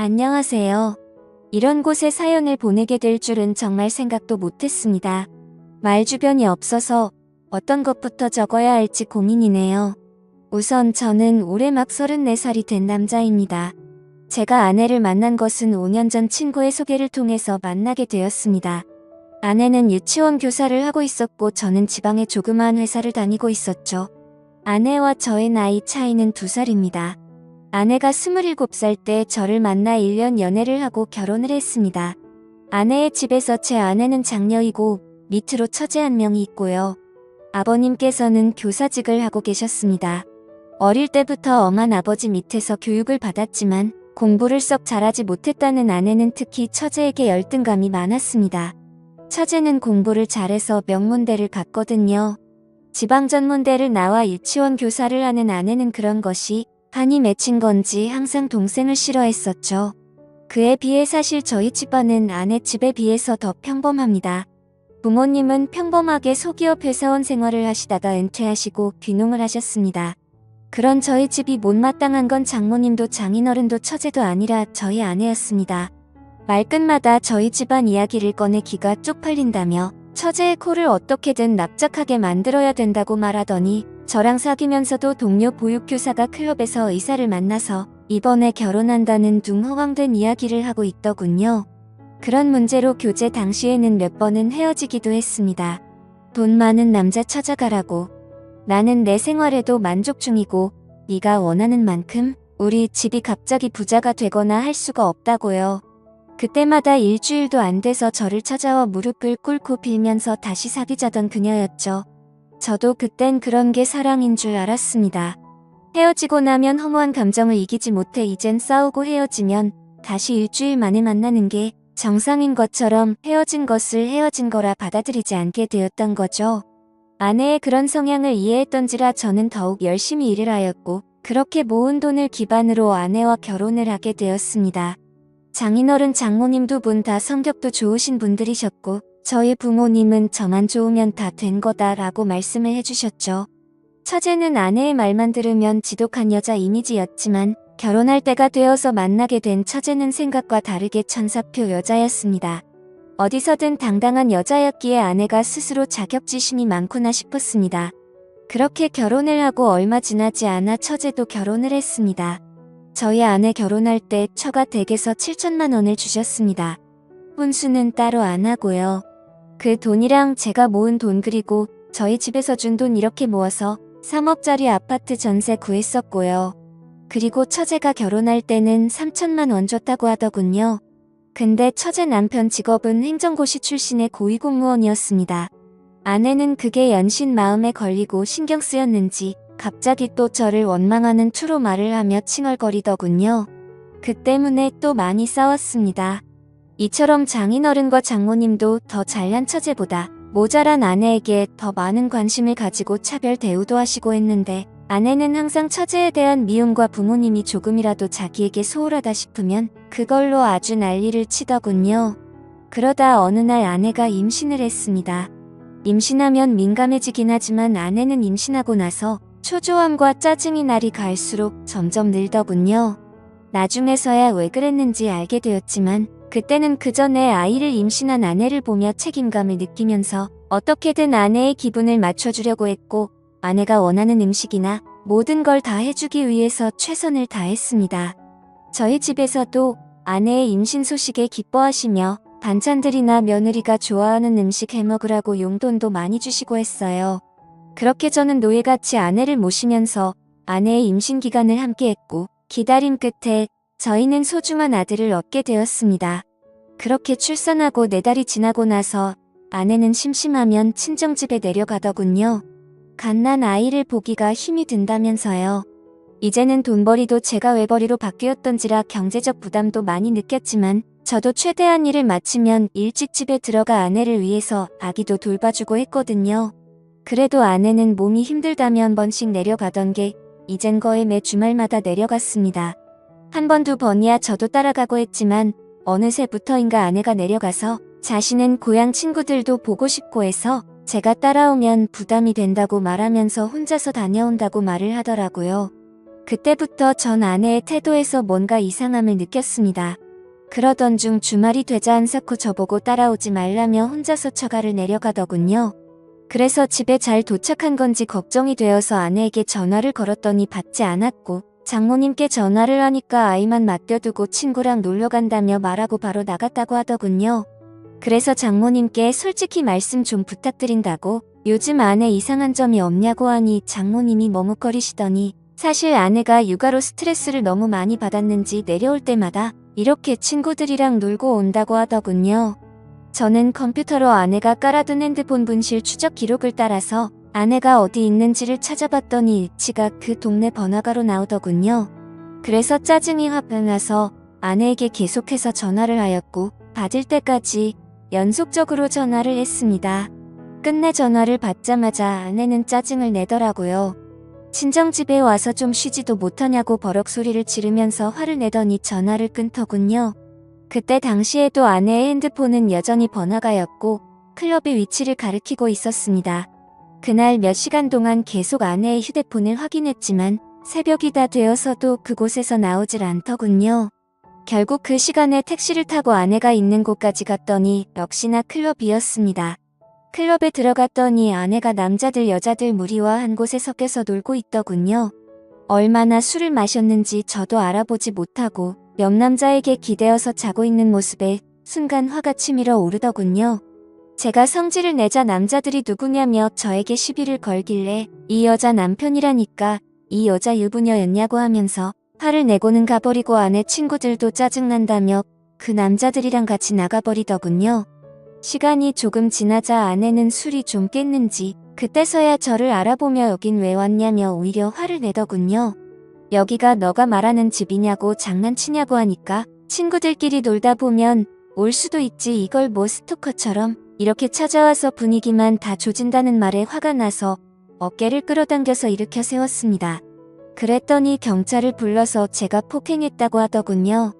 안녕하세요. 이런 곳에 사연을 보내게 될 줄은 정말 생각도 못했습니다. 말 주변이 없어서 어떤 것부터 적어야 할지 고민이네요. 우선 저는 올해 막 34살이 된 남자입니다. 제가 아내를 만난 것은 5년 전 친구의 소개를 통해서 만나게 되었습니다. 아내는 유치원 교사를 하고 있었고 저는 지방의 조그마한 회사를 다니고 있었죠. 아내와 저의 나이 차이는 2살입니다. 아내가 27살 때 저를 만나 1년 연애를 하고 결혼을 했습니다. 아내의 집에서 제 아내는 장녀이고 밑으로 처제 한 명이 있고요. 아버님께서는 교사직을 하고 계셨습니다. 어릴 때부터 엄한 아버지 밑에서 교육을 받았지만 공부를 썩 잘하지 못했다는 아내는 특히 처제에게 열등감이 많았습니다. 처제는 공부를 잘해서 명문대를 갔거든요. 지방전문대를 나와 유치원 교사를 하는 아내는 그런 것이 판이 맺힌 건지 항상 동생을 싫어했었죠. 그에 비해 사실 저희 집안은 아내 집에 비해서 더 평범합니다. 부모님은 평범하게 소기업 회사원 생활을 하시다가 은퇴하시고 귀농을 하셨습니다. 그런 저희 집이 못마땅한 건 장모님도 장인어른도 처제도 아니라 저희 아내였습니다. 말끝마다 저희 집안 이야기를 꺼내 기가 쪽팔린다며 처제의 코를 어떻게든 납작하게 만들어야 된다고 말하더니 저랑 사귀면서도 동료 보육교사가 클럽에서 의사를 만나서 이번에 결혼한다는 둥 허황된 이야기를 하고 있더군요. 그런 문제로 교제 당시에는 몇 번은 헤어지기도 했습니다. 돈 많은 남자 찾아가라고. 나는 내 생활에도 만족 중이고 네가 원하는 만큼 우리 집이 갑자기 부자가 되거나 할 수가 없다고요. 그때마다 일주일도 안 돼서 저를 찾아와 무릎을 꿇고 빌면서 다시 사귀자던 그녀였죠. 저도 그땐 그런 게 사랑인 줄 알았습니다. 헤어지고 나면 허무한 감정을 이기지 못해 이젠 싸우고 헤어지면 다시 일주일 만에 만나는 게 정상인 것처럼 헤어진 것을 헤어진 거라 받아들이지 않게 되었던 거죠. 아내의 그런 성향을 이해했던지라 저는 더욱 열심히 일을 하였고 그렇게 모은 돈을 기반으로 아내와 결혼을 하게 되었습니다. 장인어른 장모님 두 분 다 성격도 좋으신 분들이셨고 저희 부모님은 저만 좋으면 다 된 거다라고 말씀을 해주셨죠. 처제는 아내의 말만 들으면 지독한 여자 이미지였지만 결혼할 때가 되어서 만나게 된 처제는 생각과 다르게 천사표 여자였습니다. 어디서든 당당한 여자였기에 아내가 스스로 자격지심이 많구나 싶었습니다. 그렇게 결혼을 하고 얼마 지나지 않아 처제도 결혼을 했습니다. 저희 아내 결혼할 때 처가 댁에서 7천만 원을 주셨습니다. 혼수는 따로 안 하고요. 그 돈이랑 제가 모은 돈 그리고 저희 집에서 준 돈 이렇게 모아서 3억짜리 아파트 전세 구했었고요. 그리고 처제가 결혼할 때는 3천만 원 줬다고 하더군요. 근데 처제 남편 직업은 행정고시 출신의 고위공무원이었습니다. 아내는 그게 연신 마음에 걸리고 신경 쓰였는지 갑자기 또 저를 원망하는 투로 말을 하며 칭얼거리더군요. 그 때문에 또 많이 싸웠습니다. 이처럼 장인어른과 장모님도 더 잘난 처제보다 모자란 아내에게 더 많은 관심을 가지고 차별 대우도 하시고 했는데 아내는 항상 처제에 대한 미움과 부모님이 조금이라도 자기에게 소홀하다 싶으면 그걸로 아주 난리를 치더군요. 그러다 어느 날 아내가 임신을 했습니다. 임신하면 민감해지긴 하지만 아내는 임신하고 나서 초조함과 짜증이 날이 갈수록 점점 늘더군요. 나중에서야 왜 그랬는지 알게 되었지만 그때는 그 전에 아이를 임신한 아내를 보며 책임감을 느끼면서 어떻게든 아내의 기분을 맞춰주려고 했고 아내가 원하는 음식이나 모든 걸 다 해주기 위해서 최선을 다했습니다. 저희 집에서도 아내의 임신 소식에 기뻐하시며 반찬들이나 며느리가 좋아하는 음식 해먹으라고 용돈도 많이 주시고 했어요. 그렇게 저는 노예같이 아내를 모시면서 아내의 임신 기간을 함께했고 기다림 끝에 저희는 소중한 아들을 얻게 되었습니다. 그렇게 출산하고 4달이 지나고 나서 아내는 심심하면 친정집에 내려가더군요. 갓난 아이를 보기가 힘이 든다면서요. 이제는 돈벌이도 제가 외벌이로 바뀌었던지라 경제적 부담도 많이 느꼈지만 저도 최대한 일을 마치면 일찍 집에 들어가 아내를 위해서 아기도 돌봐주고 했거든요. 그래도 아내는 몸이 힘들다며 한 번씩 내려가던 게 이젠 거의 매 주말마다 내려갔습니다. 한 번, 2번이야 저도 따라가고 했지만 어느새부터인가 아내가 내려가서 자신은 고향 친구들도 보고 싶고 해서 제가 따라오면 부담이 된다고 말하면서 혼자서 다녀온다고 말을 하더라고요. 그때부터 전 아내의 태도에서 뭔가 이상함을 느꼈습니다. 그러던 중 주말이 되자 한사코 저보고 따라오지 말라며 혼자서 처가를 내려가더군요. 그래서 집에 잘 도착한 건지 걱정이 되어서 아내에게 전화를 걸었더니 받지 않았고 장모님께 전화를 하니까 아이만 맡겨두고 친구랑 놀러 간다며 말하고 바로 나갔다고 하더군요. 그래서 장모님께 솔직히 말씀 좀 부탁드린다고 요즘 아내 이상한 점이 없냐고 하니 장모님이 머뭇거리시더니 사실 아내가 육아로 스트레스를 너무 많이 받았는지 내려올 때마다 이렇게 친구들이랑 놀고 온다고 하더군요. 저는 컴퓨터로 아내가 깔아둔 핸드폰 분실 추적 기록을 따라서 아내가 어디 있는지를 찾아봤더니 위치가 그 동네 번화가로 나오더군요. 그래서 짜증이 확 나서 아내에게 계속해서 전화를 하였고 받을 때까지 연속적으로 전화를 했습니다. 끝내 전화를 받자마자 아내는 짜증을 내더라고요. 친정집에 와서 좀 쉬지도 못하냐고 버럭 소리를 지르면서 화를 내더니 전화를 끊더군요. 그때 당시에도 아내의 핸드폰은 여전히 번화가였고 클럽의 위치를 가리키고 있었습니다. 그날 몇 시간 동안 계속 아내의 휴대폰을 확인했지만 새벽이 다 되어서도 그곳에서 나오질 않더군요. 결국 그 시간에 택시를 타고 아내가 있는 곳까지 갔더니 역시나 클럽이었습니다. 클럽에 들어갔더니 아내가 남자들 여자들 무리와 한 곳에 섞여서 놀고 있더군요. 얼마나 술을 마셨는지 저도 알아보지 못하고 옆 남자에게 기대어서 자고 있는 모습에 순간 화가 치밀어 오르더군요. 제가 성질을 내자 남자들이 누구냐며 저에게 시비를 걸길래 이 여자 남편이라니까 이 여자 유부녀였냐고 하면서 화를 내고는 가버리고 아내 친구들도 짜증난다며 그 남자들이랑 같이 나가버리더군요. 시간이 조금 지나자 아내는 술이 좀 깼는지 그때서야 저를 알아보며 여긴 왜 왔냐며 오히려 화를 내더군요. 여기가 너가 말하는 집이냐고 장난치냐고 하니까 친구들끼리 놀다 보면 올 수도 있지 이걸 뭐 스토커처럼 이렇게 찾아와서 분위기만 다 조진다는 말에 화가 나서 어깨를 끌어당겨서 일으켜 세웠습니다. 그랬더니 경찰을 불러서 제가 폭행했다고 하더군요.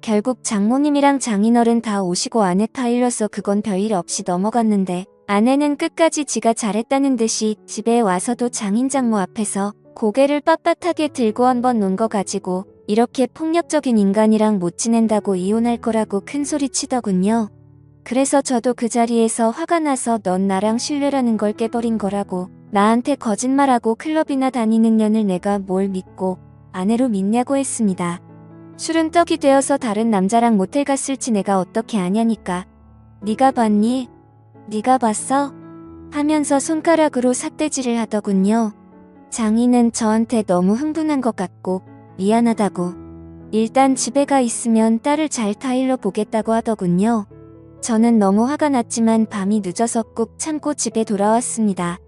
결국 장모님이랑 장인어른 다 오시고 아내 타일러서 그건 별일 없이 넘어갔는데 아내는 끝까지 지가 잘했다는 듯이 집에 와서도 장인 장모 앞에서 고개를 빳빳하게 들고 한번 논 거 가지고 이렇게 폭력적인 인간이랑 못 지낸다고 이혼할 거라고 큰 소리 치더군요. 그래서 저도 그 자리에서 화가 나서 넌 나랑 신뢰라는 걸 깨버린 거라고 나한테 거짓말하고 클럽이나 다니는 년을 내가 뭘 믿고 아내로 믿냐고 했습니다. 술은 떡이 되어서 다른 남자랑 모텔 갔을지 내가 어떻게 아냐니까. 네가 봤니? 네가 봤어? 하면서 손가락으로 삿대질을 하더군요. 장인은 저한테 너무 흥분한 것 같고 미안하다고. 일단 집에 가 있으면 딸을 잘 타일러 보겠다고 하더군요. 저는 너무 화가 났지만 밤이 늦어서 꾹 참고 집에 돌아왔습니다.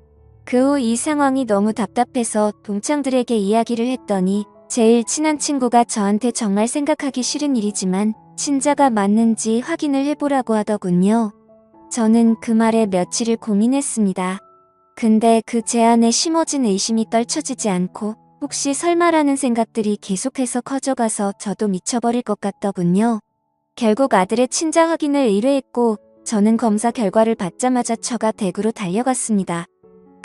그 후 이 상황이 너무 답답해서 동창들에게 이야기를 했더니 제일 친한 친구가 저한테 정말 생각하기 싫은 일이지만 친자가 맞는지 확인을 해보라고 하더군요. 저는 그 말에 며칠을 고민했습니다. 근데 그 제안에 심어진 의심이 떨쳐지지 않고 혹시 설마라는 생각들이 계속해서 커져가서 저도 미쳐버릴 것 같더군요. 결국 아들의 친자 확인을 의뢰했고 저는 검사 결과를 받자마자 처가 댁으로 달려갔습니다.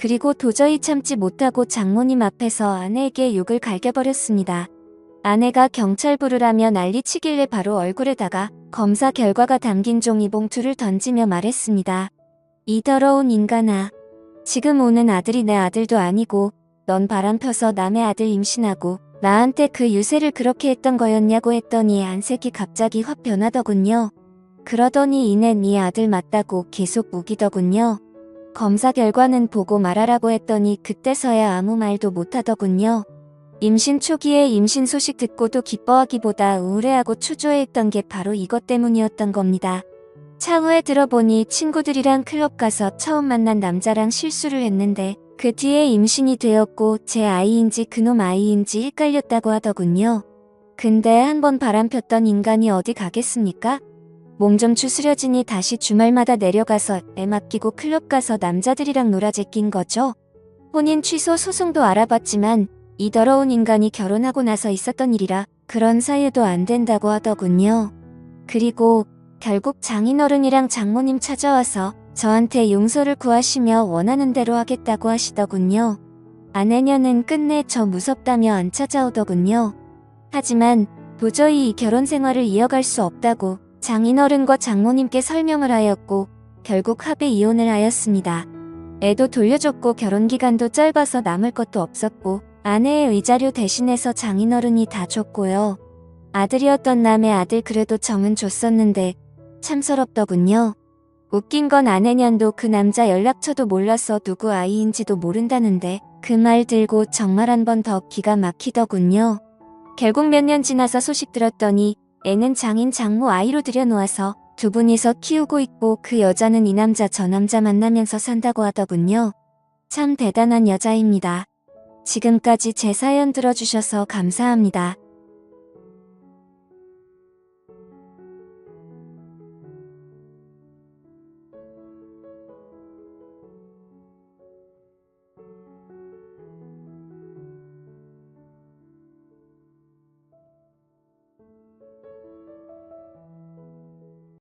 그리고 도저히 참지 못하고 장모님 앞에서 아내에게 욕을 갈겨버렸습니다. 아내가 경찰 부르라며 난리치길래 바로 얼굴에다가 검사 결과가 담긴 종이봉투를 던지며 말했습니다. 이 더러운 인간아. 지금 오는 아들이 내 아들도 아니고 넌 바람 펴서 남의 아들 임신하고 나한테 그 유세를 그렇게 했던 거였냐고 했더니 안색이 갑자기 확 변하더군요. 그러더니 이내 네 아들 맞다고 계속 우기더군요. 검사 결과는 보고 말하라고 했더니 그때서야 아무 말도 못하더군요. 임신 초기에 임신 소식 듣고도 기뻐하기보다 우울해하고 초조해했던 게 바로 이것 때문이었던 겁니다. 차후에 들어보니 친구들이랑 클럽 가서 처음 만난 남자랑 실수를 했는데 그 뒤에 임신이 되었고 제 아이인지 그놈 아이인지 헷갈렸다고 하더군요. 근데 한번 바람 폈던 인간이 어디 가겠습니까? 몸 좀 추스려지니 다시 주말마다 내려가서 애 맡기고 클럽 가서 남자들이랑 놀아제낀 거죠. 혼인 취소 소송도 알아봤지만 이 더러운 인간이 결혼하고 나서 있었던 일이라 그런 사유도 안 된다고 하더군요. 그리고 결국 장인어른이랑 장모님 찾아와서 저한테 용서를 구하시며 원하는 대로 하겠다고 하시더군요. 아내녀는 끝내 저 무섭다며 안 찾아오더군요. 하지만 도저히 이 결혼 생활을 이어갈 수 없다고 장인어른과 장모님께 설명을 하였고 결국 합의 이혼을 하였습니다. 애도 돌려줬고 결혼기간도 짧아서 남을 것도 없었고 아내의 위자료 대신해서 장인어른이 다 줬고요. 아들이었던 남의 아들 그래도 정은 줬었는데 참 서럽더군요. 웃긴 건 아내년도 그 남자 연락처도 몰라서 누구 아이인지도 모른다는데 그 말 들고 정말 한 번 더 기가 막히더군요. 결국 몇 년 지나서 소식 들었더니 애는 장인 장모 아이로 들여놓아서 두 분이서 키우고 있고 그 여자는 이 남자 저 남자 만나면서 산다고 하더군요. 참 대단한 여자입니다. 지금까지 제 사연 들어주셔서 감사합니다.